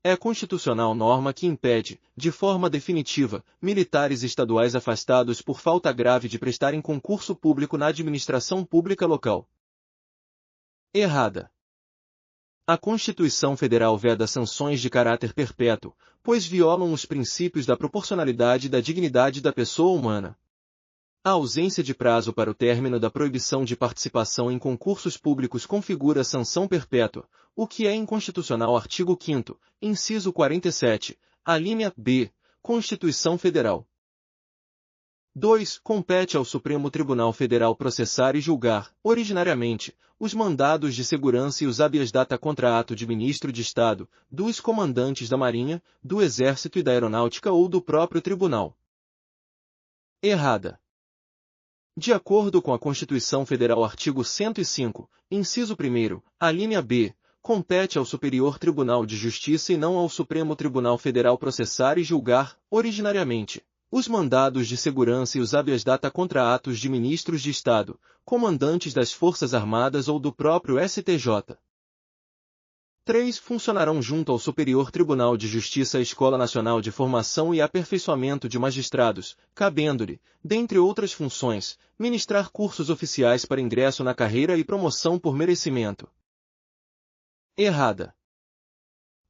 É constitucional norma que impede, de forma definitiva, militares estaduais afastados por falta grave de prestarem concurso público na administração pública local. Errada. A Constituição Federal veda sanções de caráter perpétuo, pois violam os princípios da proporcionalidade e da dignidade da pessoa humana. A ausência de prazo para o término da proibição de participação em concursos públicos configura sanção perpétua, o que é inconstitucional. Artigo 5º, inciso 47, alínea B, Constituição Federal. 2. Compete ao Supremo Tribunal Federal processar e julgar, originariamente, os mandados de segurança e os habeas data contra ato de ministro de Estado, dos comandantes da Marinha, do Exército e da Aeronáutica ou do próprio Tribunal. Errada. De acordo com a Constituição Federal, artigo 105, inciso 1º, alínea B, compete ao Superior Tribunal de Justiça e não ao Supremo Tribunal Federal processar e julgar, originariamente, os mandados de segurança e os habeas data contra atos de ministros de Estado, comandantes das Forças Armadas ou do próprio STJ. 3. Funcionarão junto ao Superior Tribunal de Justiça a Escola Nacional de Formação e Aperfeiçoamento de Magistrados, cabendo-lhe, dentre outras funções, ministrar cursos oficiais para ingresso na carreira e promoção por merecimento. Errada.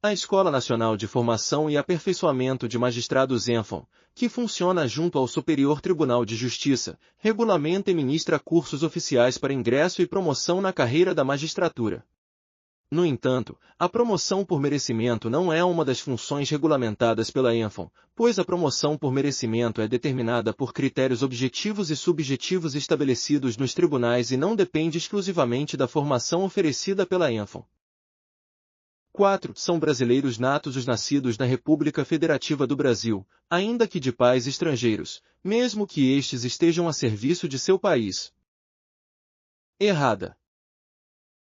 A Escola Nacional de Formação e Aperfeiçoamento de Magistrados ENFOM, que funciona junto ao Superior Tribunal de Justiça, regulamenta e ministra cursos oficiais para ingresso e promoção na carreira da magistratura. No entanto, a promoção por merecimento não é uma das funções regulamentadas pela ENFOM, pois a promoção por merecimento é determinada por critérios objetivos e subjetivos estabelecidos nos tribunais e não depende exclusivamente da formação oferecida pela ENFOM. 4. São brasileiros natos os nascidos na República Federativa do Brasil, ainda que de pais estrangeiros, mesmo que estes estejam a serviço de seu país. Errada.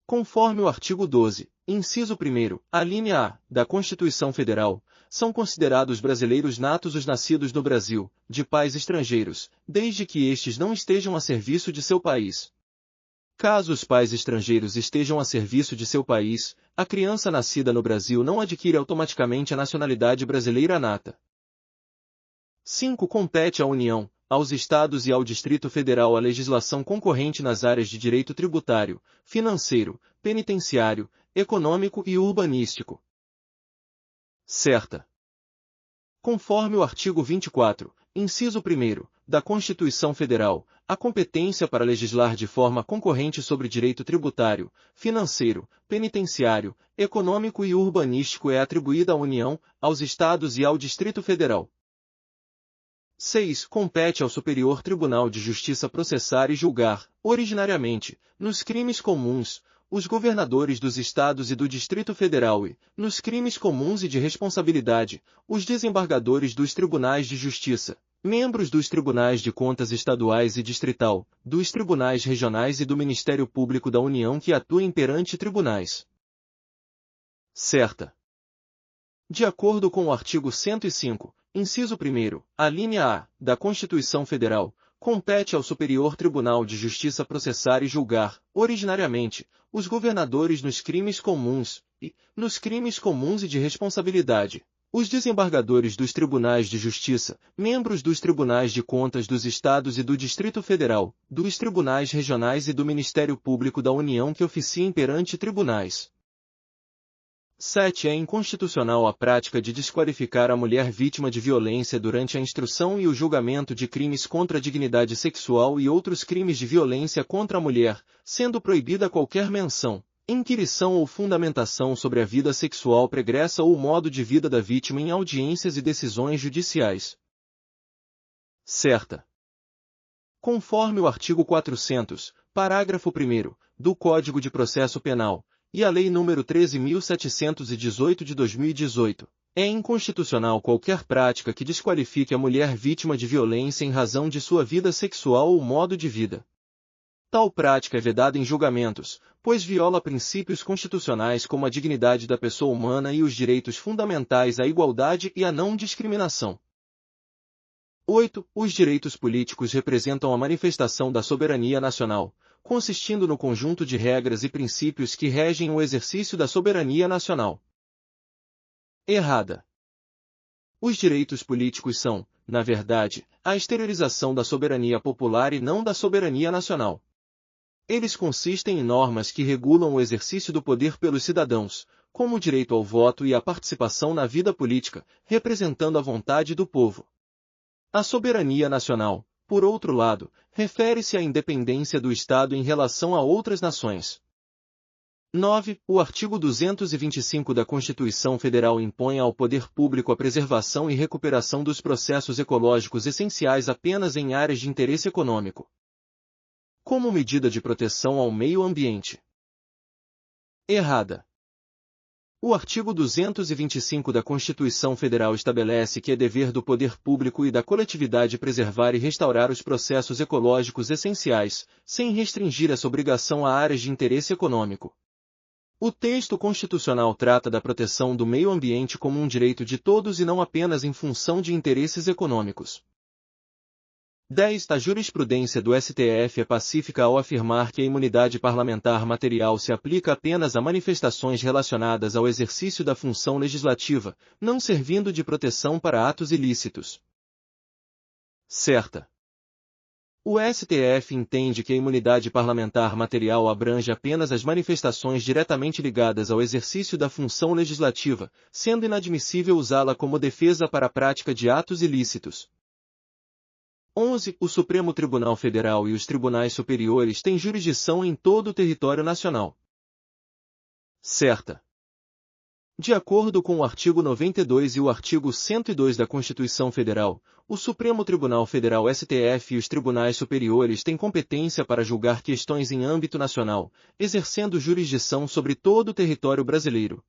Conforme o artigo 12, inciso 1º, alínea A, da Constituição Federal, são considerados brasileiros natos os nascidos no Brasil, de pais estrangeiros, desde que estes não estejam a serviço de seu país. Caso os pais estrangeiros estejam a serviço de seu país, a criança nascida no Brasil não adquire automaticamente a nacionalidade brasileira nata. 5. Compete à União, aos Estados e ao Distrito Federal a legislação concorrente nas áreas de direito tributário, financeiro, penitenciário, econômico e urbanístico. Certa. Conforme o artigo 24, inciso 1º, da Constituição Federal, a competência para legislar de forma concorrente sobre direito tributário, financeiro, penitenciário, econômico e urbanístico é atribuída à União, aos Estados e ao Distrito Federal. 6. Compete ao Superior Tribunal de Justiça processar e julgar, originariamente, nos crimes comuns, os governadores dos Estados e do Distrito Federal e, nos crimes comuns e de responsabilidade, os desembargadores dos Tribunais de Justiça, membros dos Tribunais de Contas Estaduais e Distrital, dos Tribunais Regionais e do Ministério Público da União que atuem perante tribunais. Certa. De acordo com o artigo 105, inciso 1º, alínea A, da Constituição Federal, compete ao Superior Tribunal de Justiça processar e julgar, originariamente, os governadores nos crimes comuns e, nos crimes comuns e de responsabilidade, os desembargadores dos Tribunais de Justiça, membros dos Tribunais de Contas dos Estados e do Distrito Federal, dos Tribunais Regionais e do Ministério Público da União que oficiem perante tribunais. 7. É inconstitucional a prática de desqualificar a mulher vítima de violência durante a instrução e o julgamento de crimes contra a dignidade sexual e outros crimes de violência contra a mulher, sendo proibida qualquer menção, inquirição ou fundamentação sobre a vida sexual pregressa ou o modo de vida da vítima em audiências e decisões judiciais. Certa. Conforme o artigo 400, parágrafo 1º, do Código de Processo Penal, e a Lei nº 13.718 de 2018, é inconstitucional qualquer prática que desqualifique a mulher vítima de violência em razão de sua vida sexual ou modo de vida. Tal prática é vedada em julgamentos, pois viola princípios constitucionais como a dignidade da pessoa humana e os direitos fundamentais à igualdade e à não discriminação. 8. Os direitos políticos representam a manifestação da soberania nacional, consistindo no conjunto de regras e princípios que regem o exercício da soberania nacional. Errada. Os direitos políticos são, na verdade, a exteriorização da soberania popular e não da soberania nacional. Eles consistem em normas que regulam o exercício do poder pelos cidadãos, como o direito ao voto e à participação na vida política, representando a vontade do povo. A soberania nacional, por outro lado, refere-se à independência do Estado em relação a outras nações. 9. O artigo 225 da Constituição Federal impõe ao poder público a preservação e recuperação dos processos ecológicos essenciais apenas em áreas de interesse econômico, como medida de proteção ao meio ambiente. Errada. O artigo 225 da Constituição Federal estabelece que é dever do poder público e da coletividade preservar e restaurar os processos ecológicos essenciais, sem restringir essa obrigação a áreas de interesse econômico. O texto constitucional trata da proteção do meio ambiente como um direito de todos e não apenas em função de interesses econômicos. 10. A jurisprudência do STF é pacífica ao afirmar que a imunidade parlamentar material se aplica apenas a manifestações relacionadas ao exercício da função legislativa, não servindo de proteção para atos ilícitos. Certa. O STF entende que a imunidade parlamentar material abrange apenas as manifestações diretamente ligadas ao exercício da função legislativa, sendo inadmissível usá-la como defesa para a prática de atos ilícitos. 11. O Supremo Tribunal Federal e os tribunais superiores têm jurisdição em todo o território nacional. Certa. De acordo com o artigo 92 e o artigo 102 da Constituição Federal, o Supremo Tribunal Federal STF e os tribunais superiores têm competência para julgar questões em âmbito nacional, exercendo jurisdição sobre todo o território brasileiro.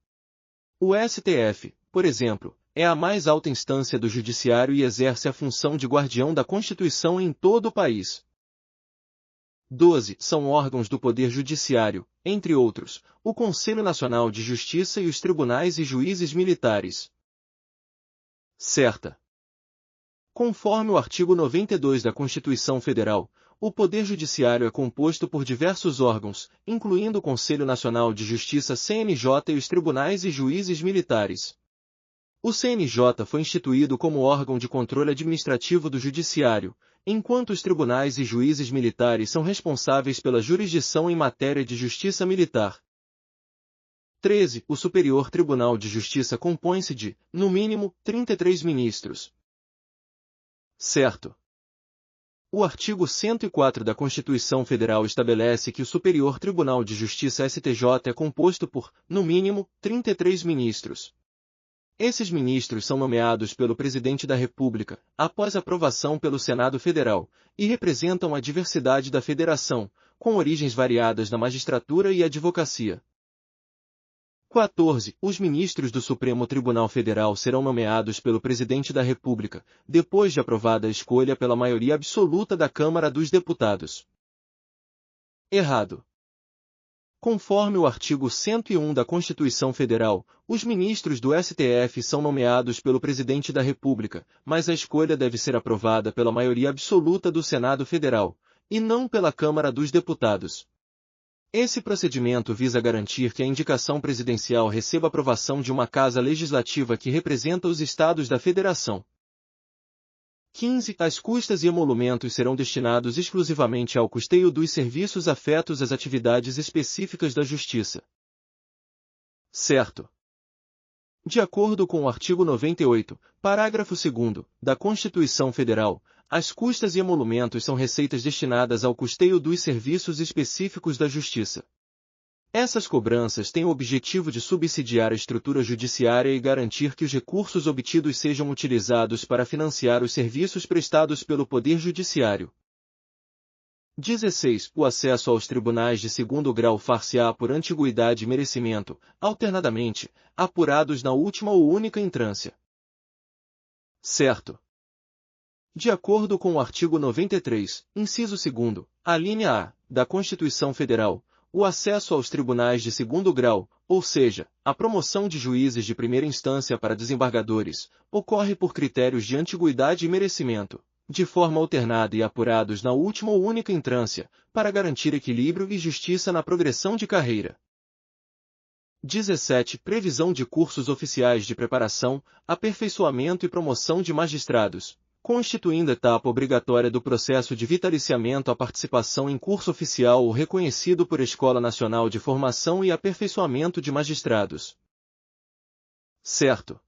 O STF, por exemplo, é a mais alta instância do judiciário e exerce a função de guardião da Constituição em todo o país. 12. São órgãos do Poder Judiciário, entre outros, o Conselho Nacional de Justiça e os tribunais e juízes militares. Certa. Conforme o artigo 92 da Constituição Federal, o Poder Judiciário é composto por diversos órgãos, incluindo o Conselho Nacional de Justiça CNJ e os tribunais e juízes militares. O CNJ foi instituído como órgão de controle administrativo do Judiciário, enquanto os tribunais e juízes militares são responsáveis pela jurisdição em matéria de justiça militar. 13. O Superior Tribunal de Justiça compõe-se de, no mínimo, 33 ministros. Certo. O artigo 104 da Constituição Federal estabelece que o Superior Tribunal de Justiça STJ é composto por, no mínimo, 33 ministros. Esses ministros são nomeados pelo Presidente da República, após aprovação pelo Senado Federal, e representam a diversidade da Federação, com origens variadas na magistratura e advocacia. 14. Os ministros do Supremo Tribunal Federal serão nomeados pelo Presidente da República, depois de aprovada a escolha pela maioria absoluta da Câmara dos Deputados. Errado. Conforme o artigo 101 da Constituição Federal, os ministros do STF são nomeados pelo Presidente da República, mas a escolha deve ser aprovada pela maioria absoluta do Senado Federal, e não pela Câmara dos Deputados. Esse procedimento visa garantir que a indicação presidencial receba aprovação de uma casa legislativa que representa os estados da Federação. 15. As custas e emolumentos serão destinados exclusivamente ao custeio dos serviços afetos às atividades específicas da Justiça. Certo. De acordo com o artigo 98, parágrafo 2º, da Constituição Federal, as custas e emolumentos são receitas destinadas ao custeio dos serviços específicos da Justiça. Essas cobranças têm o objetivo de subsidiar a estrutura judiciária e garantir que os recursos obtidos sejam utilizados para financiar os serviços prestados pelo Poder Judiciário. 16. O acesso aos tribunais de segundo grau far-se-á por antiguidade e merecimento, alternadamente, apurados na última ou única instância. Certo. De acordo com o artigo 93, inciso 2º, alínea A, da Constituição Federal, o acesso aos tribunais de segundo grau, ou seja, a promoção de juízes de primeira instância para desembargadores, ocorre por critérios de antiguidade e merecimento, de forma alternada e apurados na última ou única instância, para garantir equilíbrio e justiça na progressão de carreira. 17. Previsão de cursos oficiais de preparação, aperfeiçoamento e promoção de magistrados, constituindo etapa obrigatória do processo de vitaliciamento a participação em curso oficial ou reconhecido por Escola Nacional de Formação e Aperfeiçoamento de Magistrados. Certo.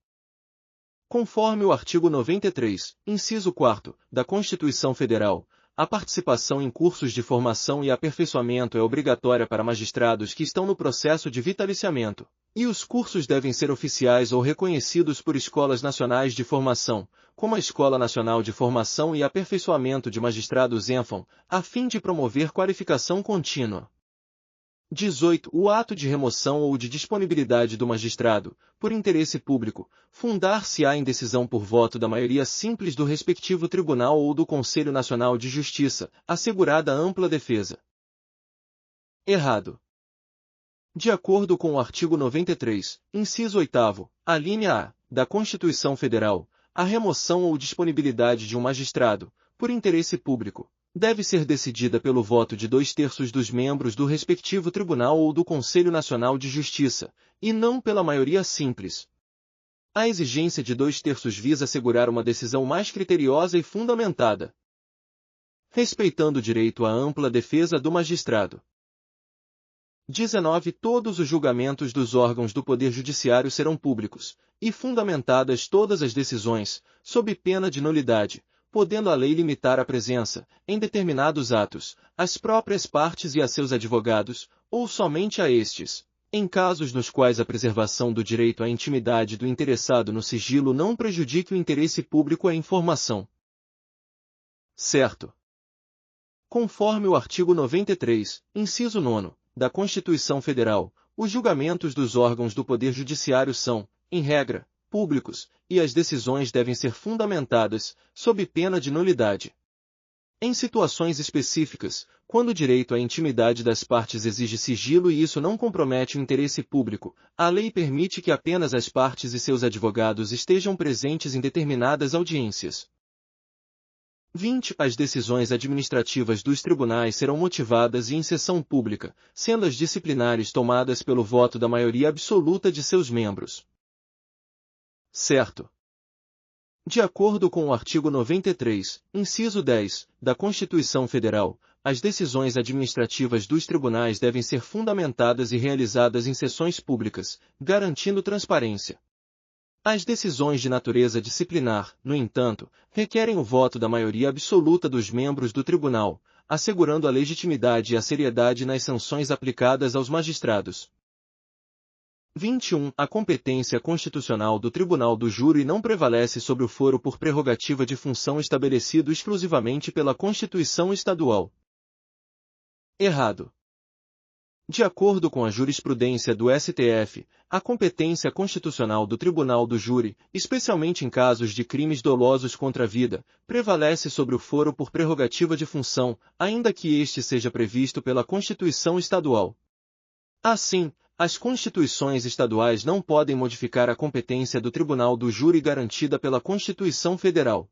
Conforme o artigo 93, inciso 4, da Constituição Federal, a participação em cursos de formação e aperfeiçoamento é obrigatória para magistrados que estão no processo de vitaliciamento, e os cursos devem ser oficiais ou reconhecidos por escolas nacionais de formação, como a Escola Nacional de Formação e Aperfeiçoamento de Magistrados ENFAM, a fim de promover qualificação contínua. 18. O ato de remoção ou de disponibilidade do magistrado, por interesse público, fundar-se-á em decisão por voto da maioria simples do respectivo tribunal ou do Conselho Nacional de Justiça, assegurada ampla defesa. Errado. De acordo com o artigo 93, inciso 8º, a linha A, da Constituição Federal, a remoção ou disponibilidade de um magistrado, por interesse público, deve ser decidida pelo voto de 2/3 dos membros do respectivo tribunal ou do Conselho Nacional de Justiça, e não pela maioria simples. A exigência de 2/3 visa assegurar uma decisão mais criteriosa e fundamentada, respeitando o direito à ampla defesa do magistrado. 19. Todos os julgamentos dos órgãos do Poder Judiciário serão públicos, e fundamentadas todas as decisões, sob pena de nulidade, podendo a lei limitar a presença, em determinados atos, às próprias partes e a seus advogados, ou somente a estes, em casos nos quais a preservação do direito à intimidade do interessado no sigilo não prejudique o interesse público à informação. Certo. Conforme o artigo 93, inciso 9, da Constituição Federal, os julgamentos dos órgãos do Poder Judiciário são, em regra, públicos, e as decisões devem ser fundamentadas, sob pena de nulidade. Em situações específicas, quando o direito à intimidade das partes exige sigilo e isso não compromete o interesse público, a lei permite que apenas as partes e seus advogados estejam presentes em determinadas audiências. 20. As decisões administrativas dos tribunais serão motivadas e em sessão pública, sendo as disciplinares tomadas pelo voto da maioria absoluta de seus membros. Certo. De acordo com o artigo 93, inciso 10, da Constituição Federal, as decisões administrativas dos tribunais devem ser fundamentadas e realizadas em sessões públicas, garantindo transparência. As decisões de natureza disciplinar, no entanto, requerem o voto da maioria absoluta dos membros do tribunal, assegurando a legitimidade e a seriedade nas sanções aplicadas aos magistrados. 21. A competência constitucional do Tribunal do Júri não prevalece sobre o foro por prerrogativa de função estabelecido exclusivamente pela Constituição Estadual. Errado. De acordo com a jurisprudência do STF, a competência constitucional do Tribunal do Júri, especialmente em casos de crimes dolosos contra a vida, prevalece sobre o foro por prerrogativa de função, ainda que este seja previsto pela Constituição Estadual. Assim, as constituições estaduais não podem modificar a competência do Tribunal do Júri garantida pela Constituição Federal.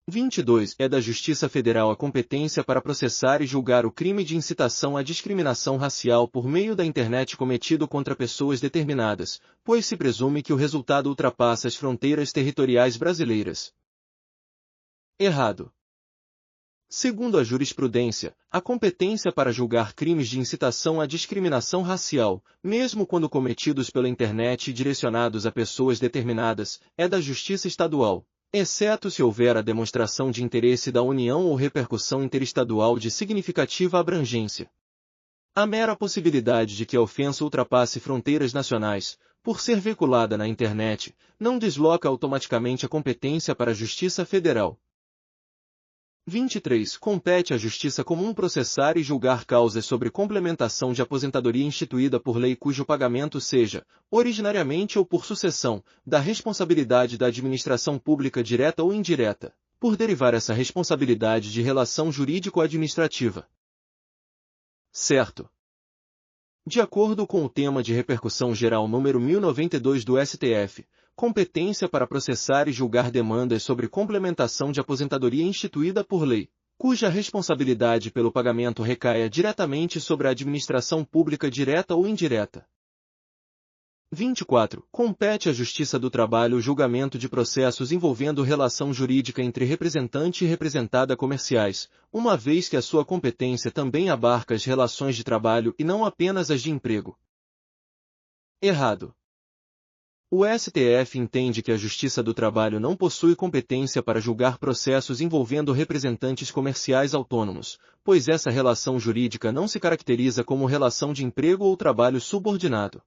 22. É da Justiça Federal a competência para processar e julgar o crime de incitação à discriminação racial por meio da internet cometido contra pessoas determinadas, pois se presume que o resultado ultrapassa as fronteiras territoriais brasileiras. Errado. Segundo a jurisprudência, a competência para julgar crimes de incitação à discriminação racial, mesmo quando cometidos pela internet e direcionados a pessoas determinadas, é da Justiça Estadual, exceto se houver a demonstração de interesse da União ou repercussão interestadual de significativa abrangência. A mera possibilidade de que a ofensa ultrapasse fronteiras nacionais, por ser veiculada na internet, não desloca automaticamente a competência para a Justiça Federal. 23. Compete à Justiça Comum processar e julgar causas sobre complementação de aposentadoria instituída por lei cujo pagamento seja, originariamente ou por sucessão, da responsabilidade da administração pública direta ou indireta, por derivar essa responsabilidade de relação jurídico-administrativa. Certo. De acordo com o tema de repercussão geral número 1092 do STF, competência para processar e julgar demandas sobre complementação de aposentadoria instituída por lei, cuja responsabilidade pelo pagamento recaia diretamente sobre a administração pública direta ou indireta, 24. Compete à Justiça do Trabalho o julgamento de processos envolvendo relação jurídica entre representante e representada comerciais, uma vez que a sua competência também abarca as relações de trabalho e não apenas as de emprego. Errado. O STF entende que a Justiça do Trabalho não possui competência para julgar processos envolvendo representantes comerciais autônomos, pois essa relação jurídica não se caracteriza como relação de emprego ou trabalho subordinado.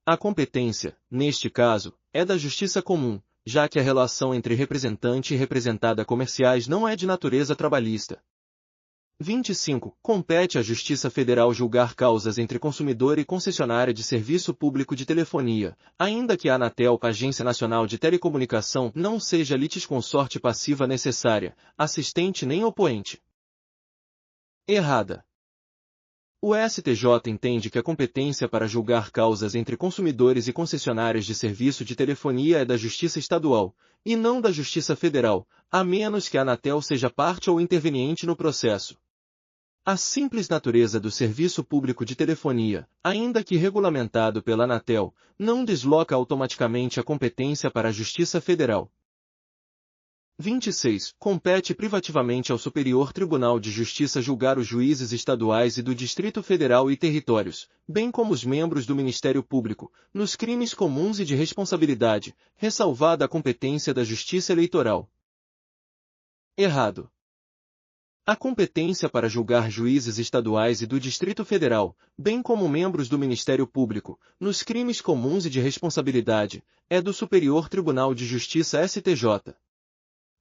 A competência, neste caso, é da Justiça Comum, já que a relação entre representante e representada comerciais não é de natureza trabalhista. 25. Compete à Justiça Federal julgar causas entre consumidor e concessionária de serviço público de telefonia, ainda que a Anatel, Agência Nacional de Telecomunicação, não seja litisconsorte passiva necessária, assistente nem opoente. Errada. O STJ entende que a competência para julgar causas entre consumidores e concessionárias de serviço de telefonia é da Justiça Estadual, e não da Justiça Federal, a menos que a Anatel seja parte ou interveniente no processo. A simples natureza do serviço público de telefonia, ainda que regulamentado pela Anatel, não desloca automaticamente a competência para a Justiça Federal. 26. Compete privativamente ao Superior Tribunal de Justiça julgar os juízes estaduais e do Distrito Federal e territórios, bem como os membros do Ministério Público, nos crimes comuns e de responsabilidade, ressalvada a competência da Justiça Eleitoral. Errado. A competência para julgar juízes estaduais e do Distrito Federal, bem como membros do Ministério Público, nos crimes comuns e de responsabilidade, é do Superior Tribunal de Justiça STJ.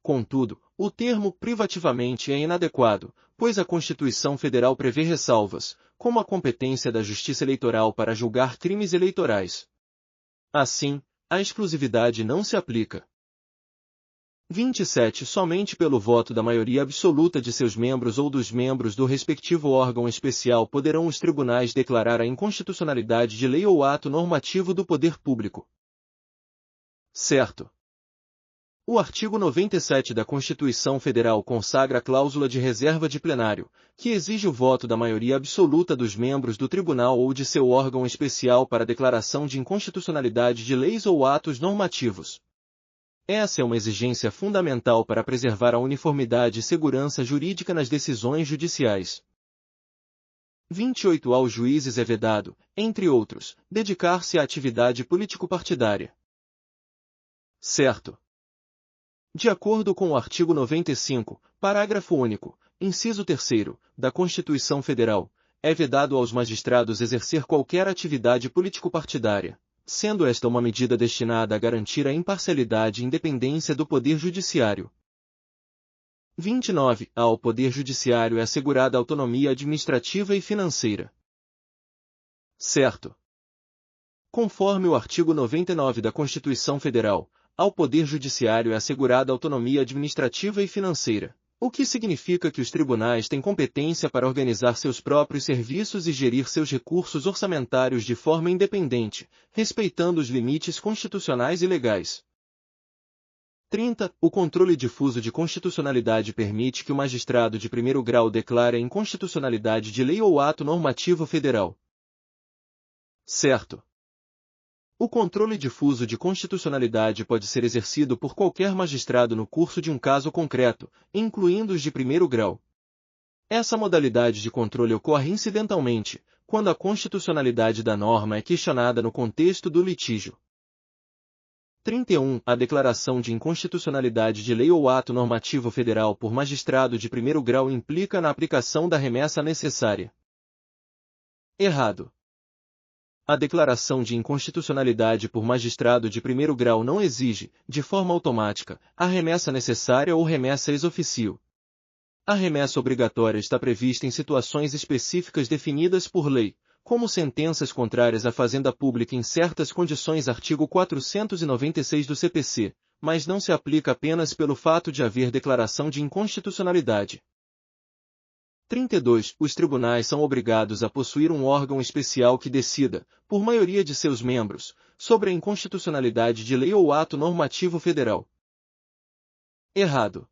Contudo, o termo privativamente é inadequado, pois a Constituição Federal prevê ressalvas, como a competência da Justiça Eleitoral para julgar crimes eleitorais. Assim, a exclusividade não se aplica. 27. Somente pelo voto da maioria absoluta de seus membros ou dos membros do respectivo órgão especial poderão os tribunais declarar a inconstitucionalidade de lei ou ato normativo do poder público. Certo. O artigo 97 da Constituição Federal consagra a cláusula de reserva de plenário, que exige o voto da maioria absoluta dos membros do tribunal ou de seu órgão especial para a declaração de inconstitucionalidade de leis ou atos normativos. Essa é uma exigência fundamental para preservar a uniformidade e segurança jurídica nas decisões judiciais. 28. Aos juízes é vedado, entre outros, dedicar-se à atividade político-partidária. Certo. De acordo com o artigo 95, parágrafo único, inciso 3º, da Constituição Federal, é vedado aos magistrados exercer qualquer atividade político-partidária, sendo esta uma medida destinada a garantir a imparcialidade e independência do Poder Judiciário. 29. Ao Poder Judiciário é assegurada autonomia administrativa e financeira. Certo. Conforme o artigo 99 da Constituição Federal, ao Poder Judiciário é assegurada autonomia administrativa e financeira, o que significa que os tribunais têm competência para organizar seus próprios serviços e gerir seus recursos orçamentários de forma independente, respeitando os limites constitucionais e legais. 30. O controle difuso de constitucionalidade permite que o magistrado de primeiro grau declare a inconstitucionalidade de lei ou ato normativo federal. Certo. O controle difuso de constitucionalidade pode ser exercido por qualquer magistrado no curso de um caso concreto, incluindo os de primeiro grau. Essa modalidade de controle ocorre incidentalmente, quando a constitucionalidade da norma é questionada no contexto do litígio. 31. A declaração de inconstitucionalidade de lei ou ato normativo federal por magistrado de primeiro grau implica na aplicação da remessa necessária. Errado. A declaração de inconstitucionalidade por magistrado de primeiro grau não exige, de forma automática, a remessa necessária ou remessa ex officio. A remessa obrigatória está prevista em situações específicas definidas por lei, como sentenças contrárias à fazenda pública em certas condições, artigo 496 do CPC, mas não se aplica apenas pelo fato de haver declaração de inconstitucionalidade. 32. Os tribunais são obrigados a possuir um órgão especial que decida, por maioria de seus membros, sobre a inconstitucionalidade de lei ou ato normativo federal. Errado.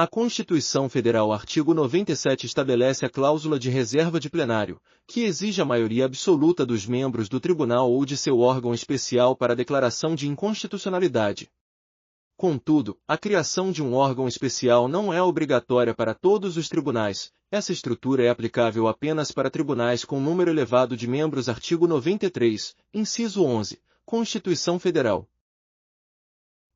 A Constituição Federal, artigo 97, estabelece a cláusula de reserva de plenário, que exige a maioria absoluta dos membros do tribunal ou de seu órgão especial para a declaração de inconstitucionalidade. Contudo, a criação de um órgão especial não é obrigatória para todos os tribunais. Essa estrutura é aplicável apenas para tribunais com número elevado de membros. Artigo 93, inciso 11, Constituição Federal.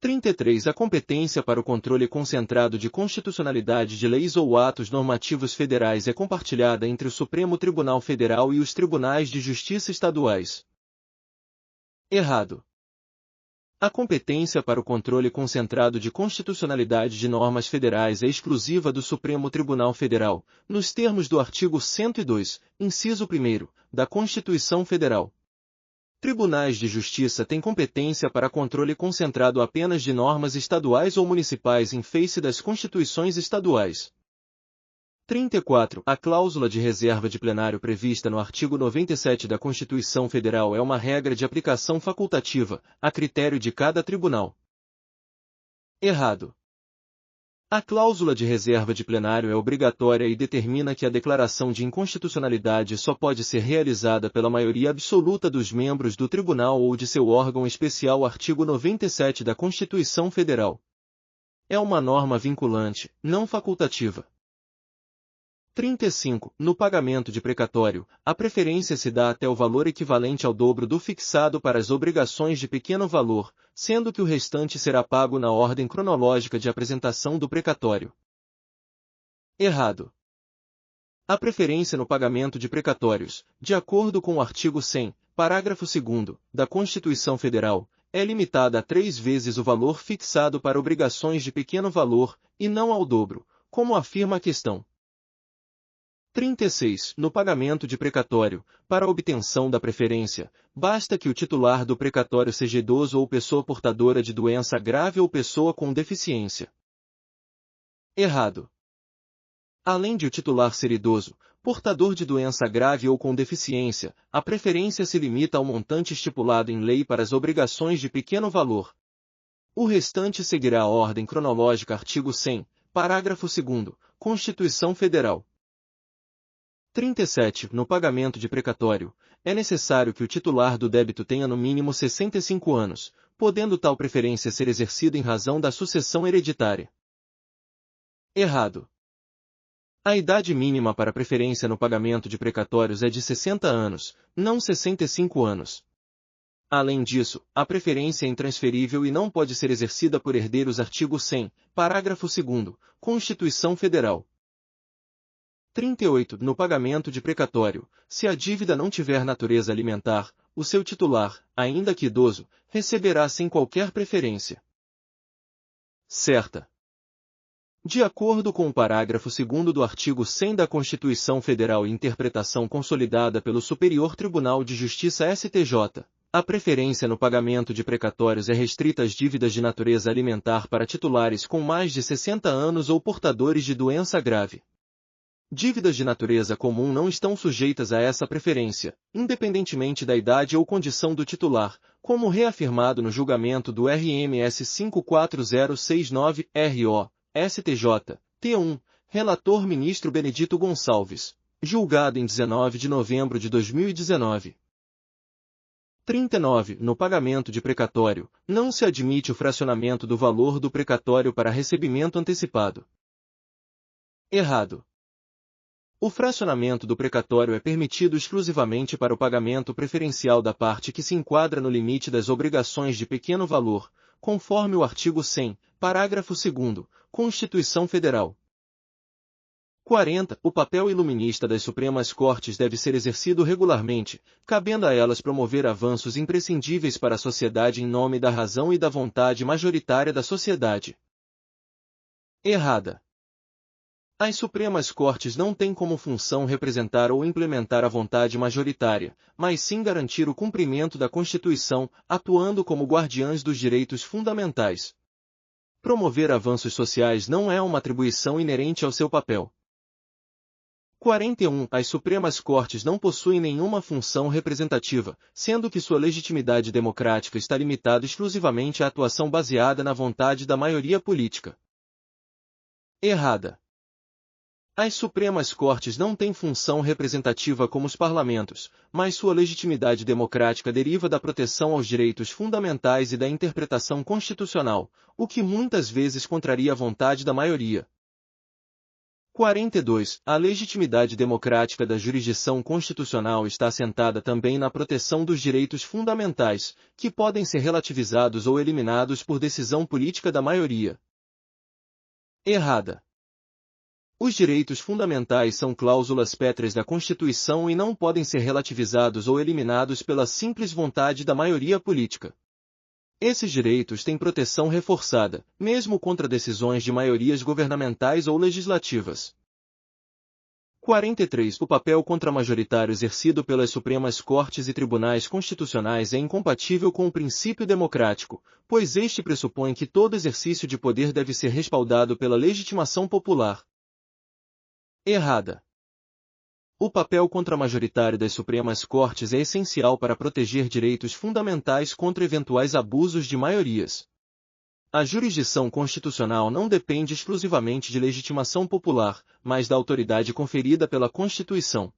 33. A competência para o controle concentrado de constitucionalidade de leis ou atos normativos federais é compartilhada entre o Supremo Tribunal Federal e os tribunais de justiça estaduais. Errado. A competência para o controle concentrado de constitucionalidade de normas federais é exclusiva do Supremo Tribunal Federal, nos termos do artigo 102, inciso 1, da Constituição Federal. Tribunais de Justiça têm competência para controle concentrado apenas de normas estaduais ou municipais em face das constituições estaduais. 34. A cláusula de reserva de plenário prevista no artigo 97 da Constituição Federal é uma regra de aplicação facultativa, a critério de cada tribunal. Errado. A cláusula de reserva de plenário é obrigatória e determina que a declaração de inconstitucionalidade só pode ser realizada pela maioria absoluta dos membros do tribunal ou de seu órgão especial. Artigo 97 da Constituição Federal. É uma norma vinculante, não facultativa. 35. No pagamento de precatório, a preferência se dá até o valor equivalente ao dobro do fixado para as obrigações de pequeno valor, sendo que o restante será pago na ordem cronológica de apresentação do precatório. Errado. A preferência no pagamento de precatórios, de acordo com o artigo 100, parágrafo 2º, da Constituição Federal, é limitada a 3 vezes o valor fixado para obrigações de pequeno valor, e não ao dobro, como afirma a questão. 36. No pagamento de precatório, para a obtenção da preferência, basta que o titular do precatório seja idoso ou pessoa portadora de doença grave ou pessoa com deficiência. Errado. Além de o titular ser idoso, portador de doença grave ou com deficiência, a preferência se limita ao montante estipulado em lei para as obrigações de pequeno valor. O restante seguirá a ordem cronológica. Artigo 100, parágrafo 2º, Constituição Federal. 37. No pagamento de precatório, é necessário que o titular do débito tenha no mínimo 65 anos, podendo tal preferência ser exercida em razão da sucessão hereditária. Errado. A idade mínima para preferência no pagamento de precatórios é de 60 anos, não 65 anos. Além disso, a preferência é intransferível e não pode ser exercida por herdeiros. Artigo 100, parágrafo 2º, Constituição Federal. 38. No pagamento de precatório, se a dívida não tiver natureza alimentar, o seu titular, ainda que idoso, receberá sem qualquer preferência. Certa. De acordo com o parágrafo 2º do artigo 100 da Constituição Federal e interpretação consolidada pelo Superior Tribunal de Justiça STJ, a preferência no pagamento de precatórios é restrita às dívidas de natureza alimentar para titulares com mais de 60 anos ou portadores de doença grave. Dívidas de natureza comum não estão sujeitas a essa preferência, independentemente da idade ou condição do titular, como reafirmado no julgamento do RMS 54069-RO, STJ, T1, relator ministro Benedito Gonçalves, julgado em 19 de novembro de 2019. 39. No pagamento de precatório, não se admite o fracionamento do valor do precatório para recebimento antecipado. Errado. O fracionamento do precatório é permitido exclusivamente para o pagamento preferencial da parte que se enquadra no limite das obrigações de pequeno valor, conforme o artigo 100, parágrafo 2º, Constituição Federal. 40. O papel iluminista das Supremas Cortes deve ser exercido regularmente, cabendo a elas promover avanços imprescindíveis para a sociedade em nome da razão e da vontade majoritária da sociedade. Errada. As Supremas Cortes não têm como função representar ou implementar a vontade majoritária, mas sim garantir o cumprimento da Constituição, atuando como guardiãs dos direitos fundamentais. Promover avanços sociais não é uma atribuição inerente ao seu papel. 41. As Supremas Cortes não possuem nenhuma função representativa, sendo que sua legitimidade democrática está limitada exclusivamente à atuação baseada na vontade da maioria política. Errada. As Supremas Cortes não têm função representativa como os parlamentos, mas sua legitimidade democrática deriva da proteção aos direitos fundamentais e da interpretação constitucional, o que muitas vezes contraria a vontade da maioria. 42. A legitimidade democrática da jurisdição constitucional está assentada também na proteção dos direitos fundamentais, que podem ser relativizados ou eliminados por decisão política da maioria. Errada. Os direitos fundamentais são cláusulas pétreas da Constituição e não podem ser relativizados ou eliminados pela simples vontade da maioria política. Esses direitos têm proteção reforçada, mesmo contra decisões de maiorias governamentais ou legislativas. 43. O papel contramajoritário exercido pelas Supremas Cortes e tribunais constitucionais é incompatível com o princípio democrático, pois este pressupõe que todo exercício de poder deve ser respaldado pela legitimação popular. Errada. O papel contramajoritário das Supremas Cortes é essencial para proteger direitos fundamentais contra eventuais abusos de maiorias. A jurisdição constitucional não depende exclusivamente de legitimação popular, mas da autoridade conferida pela Constituição.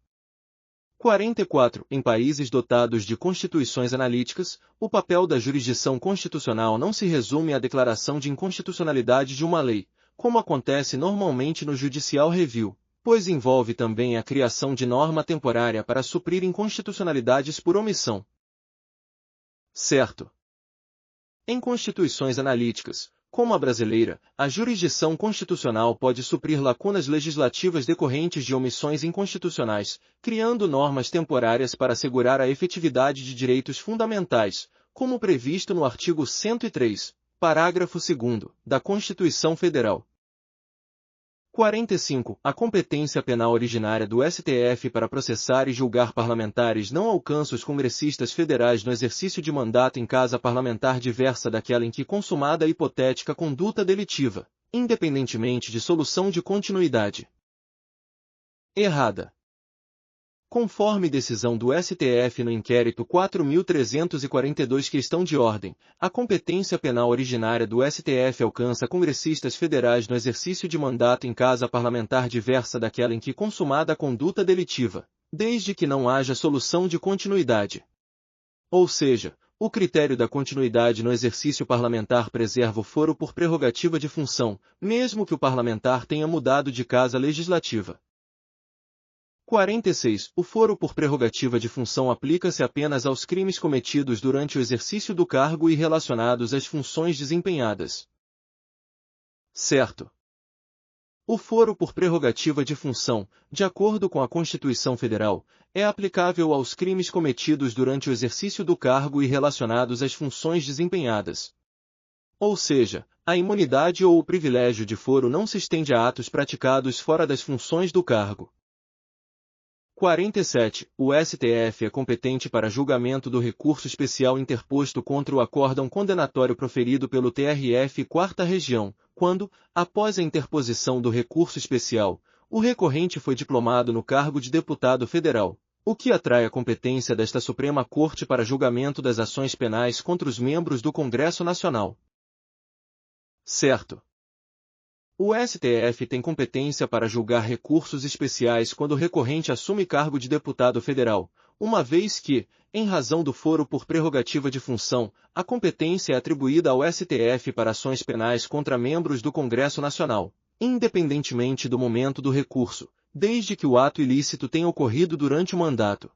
44. Em países dotados de constituições analíticas, o papel da jurisdição constitucional não se resume à declaração de inconstitucionalidade de uma lei, como acontece normalmente no Judicial Review, pois envolve também a criação de norma temporária para suprir inconstitucionalidades por omissão. Certo. Em constituições analíticas, como a brasileira, a jurisdição constitucional pode suprir lacunas legislativas decorrentes de omissões inconstitucionais, criando normas temporárias para assegurar a efetividade de direitos fundamentais, como previsto no artigo 103, parágrafo 2º, da Constituição Federal. 45. A competência penal originária do STF para processar e julgar parlamentares não alcança os congressistas federais no exercício de mandato em casa parlamentar diversa daquela em que consumada a hipotética conduta delitiva, independentemente de solução de continuidade. Errada. Conforme decisão do STF no inquérito 4.342 questão de ordem, a competência penal originária do STF alcança congressistas federais no exercício de mandato em casa parlamentar diversa daquela em que consumada a conduta delitiva, desde que não haja solução de continuidade. Ou seja, o critério da continuidade no exercício parlamentar preserva o foro por prerrogativa de função, mesmo que o parlamentar tenha mudado de casa legislativa. 46. O foro por prerrogativa de função aplica-se apenas aos crimes cometidos durante o exercício do cargo e relacionados às funções desempenhadas. Certo. O foro por prerrogativa de função, de acordo com a Constituição Federal, é aplicável aos crimes cometidos durante o exercício do cargo e relacionados às funções desempenhadas. Ou seja, a imunidade ou o privilégio de foro não se estende a atos praticados fora das funções do cargo. 47. O STF é competente para julgamento do recurso especial interposto contra o acórdão condenatório proferido pelo TRF 4ª Região, quando, após a interposição do recurso especial, o recorrente foi diplomado no cargo de deputado federal, o que atrai a competência desta Suprema Corte para julgamento das ações penais contra os membros do Congresso Nacional. Certo. O STF tem competência para julgar recursos especiais quando o recorrente assume cargo de deputado federal, uma vez que, em razão do foro por prerrogativa de função, a competência é atribuída ao STF para ações penais contra membros do Congresso Nacional, independentemente do momento do recurso, desde que o ato ilícito tenha ocorrido durante o mandato.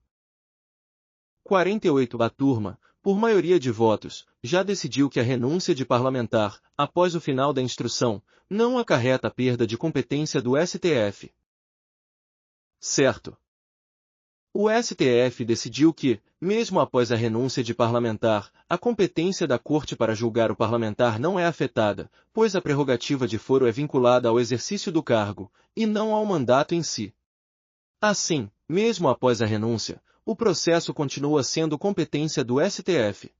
48. A turma, por maioria de votos, já decidiu que a renúncia de parlamentar, após o final da instrução, não acarreta a perda de competência do STF. Certo. O STF decidiu que, mesmo após a renúncia de parlamentar, a competência da Corte para julgar o parlamentar não é afetada, pois a prerrogativa de foro é vinculada ao exercício do cargo, e não ao mandato em si. Assim, mesmo após a renúncia, o processo continua sendo competência do STF.